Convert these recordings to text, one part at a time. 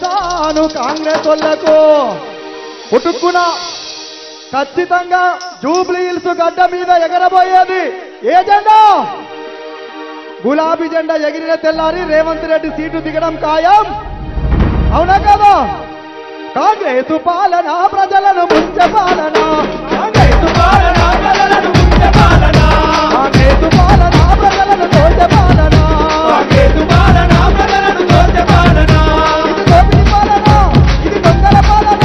చేస్తాను కాంగ్రెస్ వాళ్ళకు పుట్టుకున్న ఖచ్చితంగా జూబ్లీ హిల్స్ గడ్డ మీద ఎగరబోయేది ఏ జెండా గులాబీ జెండా ఎగిరిన తెల్లారి రేవంత్ రెడ్డి సీటు దిగడం ఖాయం అవునా కదా కాంగ్రెస్ పాలన ప్రజలను ముంచె పాలన కాంగ్రెస్ పాలన ప్రజలను ముంచె పాలన కాంగ్రెస్ పాలన ప్రజలను దోచె పాలన కాంగ్రెస్ పాలన ప్రజలను దోచె పాలన ఇది దోపిడి పాలన ఇది దొంగల పాలన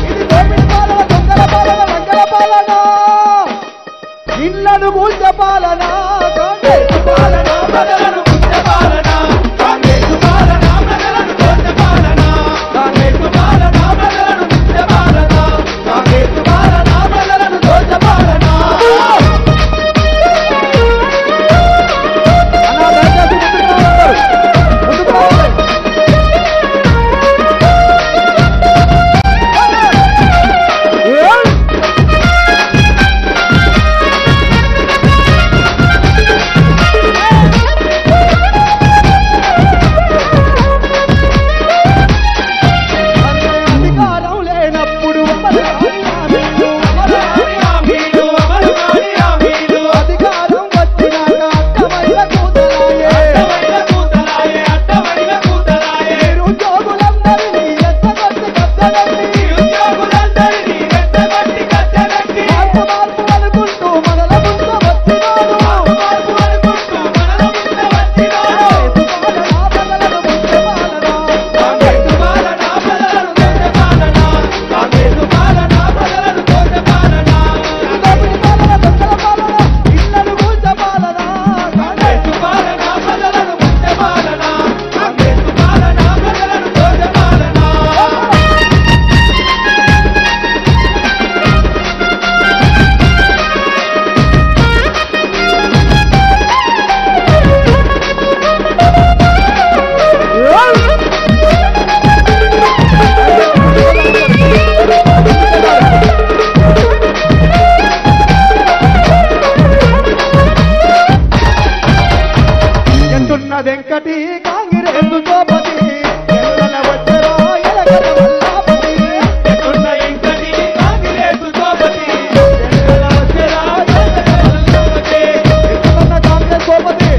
ఇది దోపిడి పాలన దొంగల పాలన లంగల పాలన ఇళ్లను ముంచె పాలన కాంగ్రెస్ పాలన ప్రజలను ముంచె పాలన కాంగ్రెస్ పాలన ప్రజలను దోచె పాలన కాంగ్రెస్ పాలన ప్రజలను ముంచె పాలన కాంగ్రెస్ పాలన ప్రజలను దోచె పాలన అలా దయచేసి ముందుకు రావాలి వెంకటి కాంగ్రెస్ సోపతి ఎల్లల వచ్చరా ఎలగల వల్లపతి ఎట్టున్న వెంకటి కాంగ్రెస్ సోపతి ఎల్లల వచ్చరా ఎలగల వల్లపతి ఎట్టున్న కాంగ్రెస్ సోపతి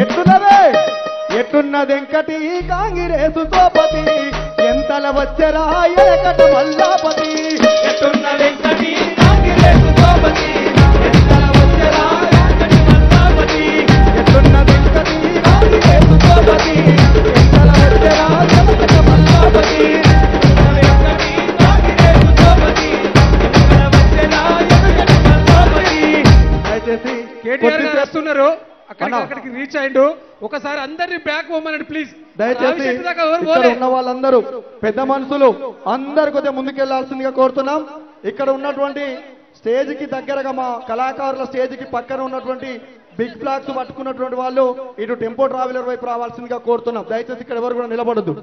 ఎట్టున్నదే ఎట్టున్న వెంకటి కాంగ్రెస్ సోపతి ఎంతల వచ్చరా ఎలగల వల్లపతి ఎట్టున్న వెంకటి కాంగ్రెస్ సోపతి ఎంతల వచ్చరా ఎలగల వల్లపతి ఎట్టున్న వెంకటి వస్తున్నారు అక్కడికి రీచ్ అయ్యిండు ఒకసారి అందరినీ బ్యాక్ పోమనండి ప్లీజ్ దయచేసి ఇక్కడ ఉన్న వాళ్ళందరూ పెద్ద మనుషులు అందరు కొద్దిగా ముందుకెళ్లాల్సిందిగా కోరుతున్నాం ఇక్కడ ఉన్నటువంటి స్టేజ్ కి దగ్గరగా మా కళాకారుల స్టేజ్ కి పక్కన ఉన్నటువంటి బిగ్ ఫ్లాగ్స్ పట్టుకున్నటువంటి వాళ్ళు ఇటు టెంపో ట్రావెలర్ వైపు రావాల్సిందిగా కోరుతున్నాం దయచేసి ఇక్కడ ఎవరు కూడా నిలబడద్దు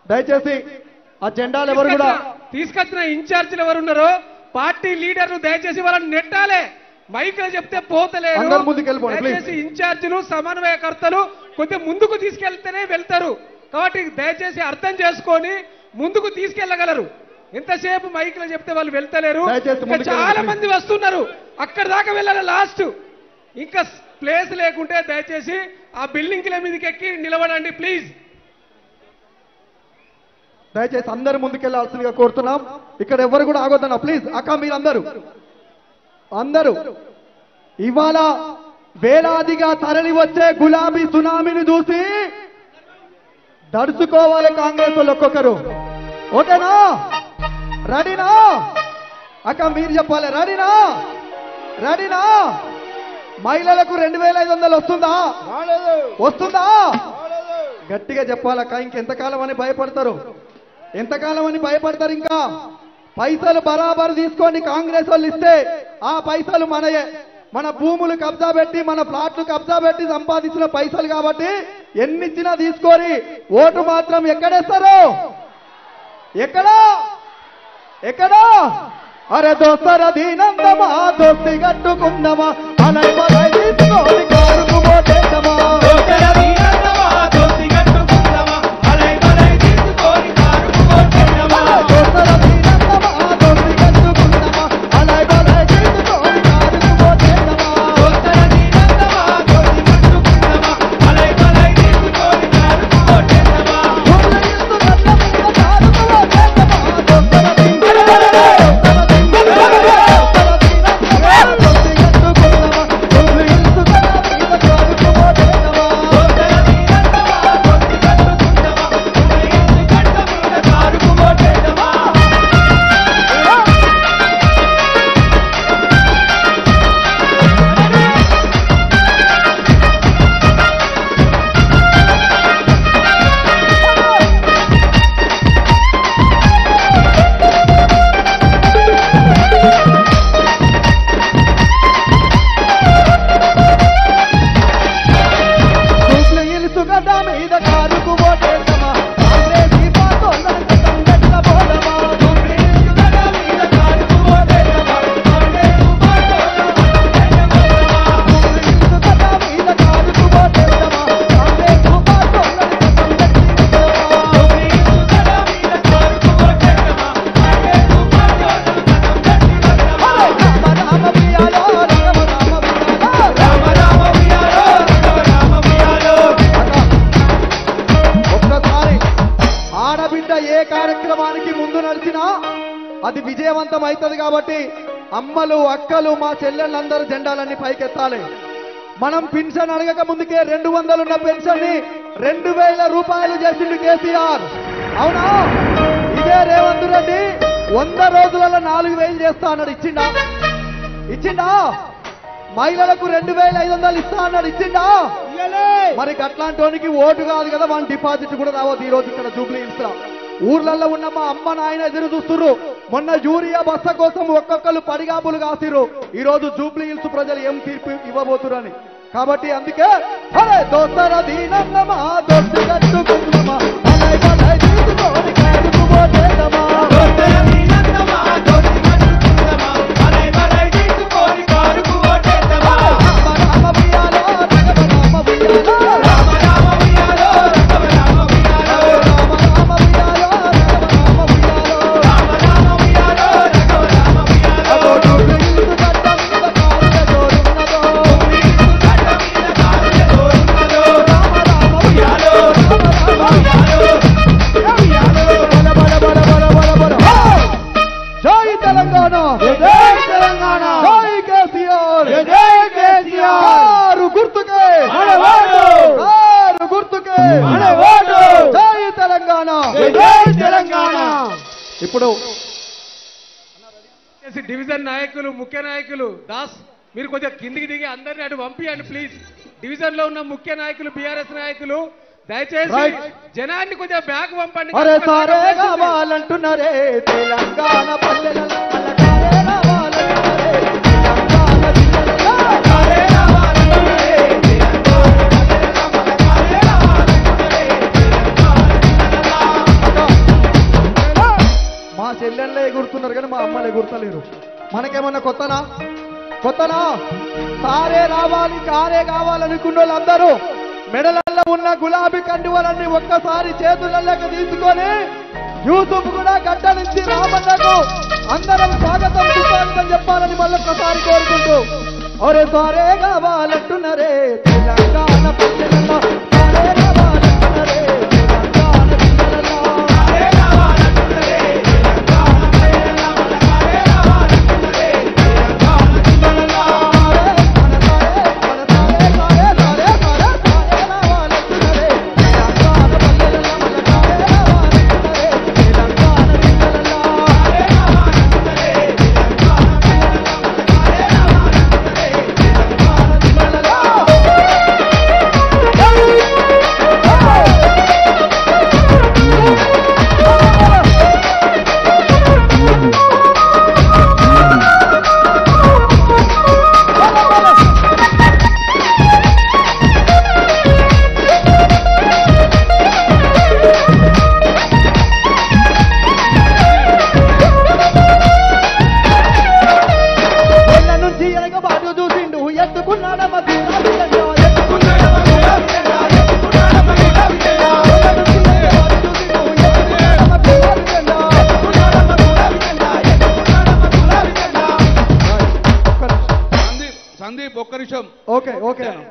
దయచేసి ఆ జెండాలు ఎవరు కూడా తీసుకొచ్చిన ఇన్ఛార్జీలు ఎవరు ఉన్నారో పార్టీ లీడర్లు దయచేసి వాళ్ళని నెట్టాలే మైకులు చెప్తే పోతలేదు దయచేసి ఇన్ఛార్జీలు సమన్వయకర్తలు కొద్దిగా ముందుకు తీసుకెళ్తేనే వెళ్తారు కాబట్టి దయచేసి అర్థం చేసుకొని ముందుకు తీసుకెళ్లగలరు ఎంతసేపు మైకులు చెప్తే వాళ్ళు వెళ్తలేరు చాలా మంది వస్తున్నారు అక్కడ దాకా వెళ్ళాలి లాస్ట్ ఇంకా ప్లేస్ లేకుంటే దయచేసి ఆ బిల్డింగ్ల మీదకి ఎక్కి నిలబడండి ప్లీజ్ దయచేసి అందరూ ముందుకెళ్లాల్సిందిగా కోరుతున్నాం ఇక్కడ ఎవరు కూడా ఆగొద్దన్నా ప్లీజ్ అక్క మీరందరూ అందరూ ఇవాళ వేలాదిగా తరలి వచ్చే గులాబీ సునామీని చూసి దడుచుకోవాలి కాంగ్రెస్ వాళ్ళు ఒక్కొక్కరు ఓకేనా రెడీనా అక్క మీరు చెప్పాలి రెడీనా రెడీనా మహిళలకు 2500 వస్తుందా వస్తుందా గట్టిగా చెప్పాలక్క ఇంకెంతకాలం అని భయపడతారు ఎంతకాలం అని భయపడతారు ఇంకా పైసలు బరాబరు తీసుకోండి కాంగ్రెస్ వాళ్ళు ఇస్తే ఆ పైసలు మనయే మన భూములు కబ్జా పెట్టి మన ప్లాట్లు కబ్జా పెట్టి సంపాదించిన పైసలు కాబట్టి ఎన్నిచ్చినా తీసుకొని ఓటు మాత్రం ఎక్కడేస్తారు ఎక్కడా ఎక్కడా అరే దోస్తర దీనందమా దోస్తి కట్టుకుందమా అలై బలై తీసుకొని కారుకు పోతేద్దామా దోస్తర దీనందమా దోస్తి కట్టుకుందమా అలై బలై ఏ కార్యక్రమానికి ముందు నడిచినా అది విజయవంతం అవుతుంది. కాబట్టి అమ్మలు అక్కలు మా చెల్లెళ్ళందరూ జెండాలన్నీ పైకెత్తాలి. మనం పెన్షన్ అడగక ముందుకే 200 ఉన్న పెన్షన్ ని 2000 రూపాయలు చేసిండు కేసీఆర్. అవునా? ఇదే రేవంత్ రెడ్డి 100 రోజులలో 4000 చేస్తా అన్నాడు. ఇచ్చిండా? మహిళలకు 2500 ఇస్తా అన్నాడు. ఇచ్చిండా? మరి అట్లాంటి వానికి ఓటు కాదు కదా, మన డిపాజిట్ కూడా రావద్దు. ఈ రోజు ఇక్కడ జూబ్లీ హిల్స్ లో ఊర్లలో ఉన్న మా అమ్మ నాయన ఎదురు చూస్తున్నారు. మొన్న యూరియా బస్త కోసం ఒక్కొక్కరు పడిగాపులు కాసిరు. ఈ రోజు జూబ్లీ హిల్స్ ప్రజలు ఏం తీర్పు ఇవ్వబోతురని. కాబట్టి అందుకే అరే దోస్తర దీనమ్మా దోస్తు కట్టుకుందమా అలై బలై తీసుకొని కాదుకు పోతేదమా దోస్తర దీనమ్మా దోస్తు కట్టుకుందమా అలై బలై తీసుకొని కాదుకు పోతేదమా రామ రామ బియాలో రగమ రామ బియాలో రామ రామ బియాలో రగమ రామ బియాలో రామ రామ బియాలో రగమ రామ బియాలో రామ రామ బియాలో రగమ రామ బియాలో అదో జూబ్లీ గడ్డ మీద కారుల జోరున్నదో జై తెలంగాణ, జై తెలంగాణ, జై కేసీఆర్, జై కేసీఆర్ గుర్తుకే గుర్తుకే జై తెలంగాణ, జై తెలంగాణ. ఇప్పుడు డివిజన్ నాయకులు ముఖ్య నాయకులు దాస్ మీరు కొంచెం కిందికి దిగి అందరిని అటు పంపియండి ప్లీజ్. డివిజన్ లో ఉన్న ముఖ్య నాయకులు బీఆర్ఎస్ నాయకులు దయచేసి జనాన్ని కొంచెం బ్యాక్ పంపండి. అరే సారే కావాలంటున్నారే తెలంగాణ పల్లెలలో అలకారే రావాలంటున్నారే తెలంగాణ జిల్లాలలో అలకారే రావాలంటున్నారే తెలంగాణ పల్లెలలో అలకారే రావాలంటున్నారే. మా చెల్లెళ్ళే ఎగురుతున్నారు కానీ మా అమ్మలు ఎగురుతలేరు. మనకేమన్నా కొత్తనా? సారే రావాలి కారే కావాలనుకున్న వాళ్ళందరూ మెడలలో ఉన్న గులాబీ కండువలన్నీ ఒక్కసారి చేతులలోకి తీసుకొని యూసుఫ్ కూడా గడ్డ నుంచి రామన్నకు అందరం స్వాగతం సుస్వాగతం చెప్పాలని మళ్ళొక్కసారి కోరుకుంటూ ఒరే సారే కావాలంటున్నారే తెలంగాణ పల్లెలలో సారే కావాలంటున్నారే తెలంగాణ జిల్లాలలో సారే కావాలంటున్నారే తెలంగాణ పల్లెలలో సారే కావాలంటున్నారే తెలంగాణ జిల్లాలలో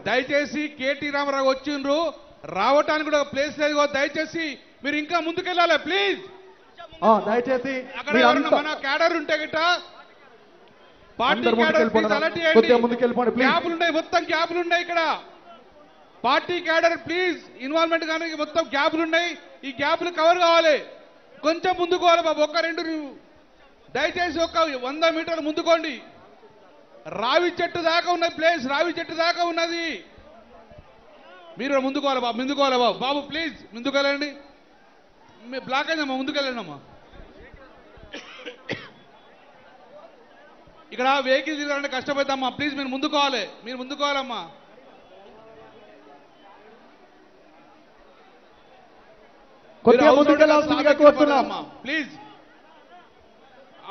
దయచేసి కేటీ రామారావు వచ్చిండ్రు, రావటానికి కూడా ప్లేస్ లేదు. దయచేసి మీరు ఇంకా ముందుకెళ్ళాలి ప్లీజ్. దయచేసి అక్కడ మన క్యాడర్ ఉంటే గిట్ట పార్టీ క్యాడర్ క్యాపులు ఉన్నాయి, మొత్తం క్యాపులు ఉన్నాయి ఇక్కడ. పార్టీ క్యాడర్ ప్లీజ్ ఇన్వాల్వ్మెంట్ కానీ మొత్తం క్యాపులు ఉన్నాయి. ఈ క్యాపులు కవర్ కావాలి. కొంచెం ముందుకోవాలి బాబు, ఒక్క రెండు దయచేసి ఒక 100 మీటర్లు ముందుకోండి. రావి చెట్టు దాకా ఉన్న ప్లేస్, రావి చెట్టు దాకా ఉన్నది. మీరు ముందుకోవాలి బాబు, ముందుకోవాలి బాబు. బాబు ప్లీజ్ ముందుకెళ్ళండి. బ్లాక్ అయిందమ్మా, ముందుకెళ్ళండి అమ్మా. ఇక్కడ వెహికల్ తిరగాలంటే కష్టపడతామ్మా. ప్లీజ్ మీరు ముందుకోవాలి, మీరు ముందుకోవాలమ్మా. ప్లీజ్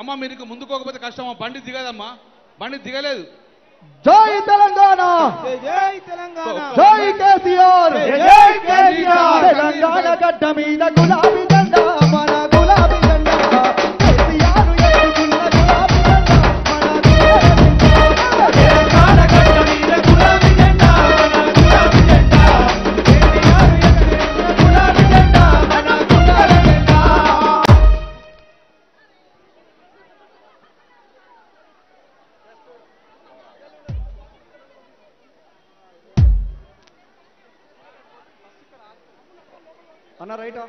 అమ్మా, మీరు ముందుకోకపోతే కష్టమా. బండి దిగదమ్మా, బండి దిగలేదు. జై తెలంగాణ, జై తెలంగాణ, జై కేసీఆర్, జై కేసీఆర్. తెలంగాణ గడ్డ మీద గులాబీ జెండా, మన గులాబీ జెండా. కేసీఆర్ ఎత్తుకున్న గులాబీ జెండా, మన గులాబీ జెండా. తెలంగాణ గడ్డ మీద గులాబీ జెండా, మన గులాబీ జెండా. కేసీఆర్ ఎత్తుకున్న గులాబీ జెండా, మన గులాబీ జెండా. అన్న రైటా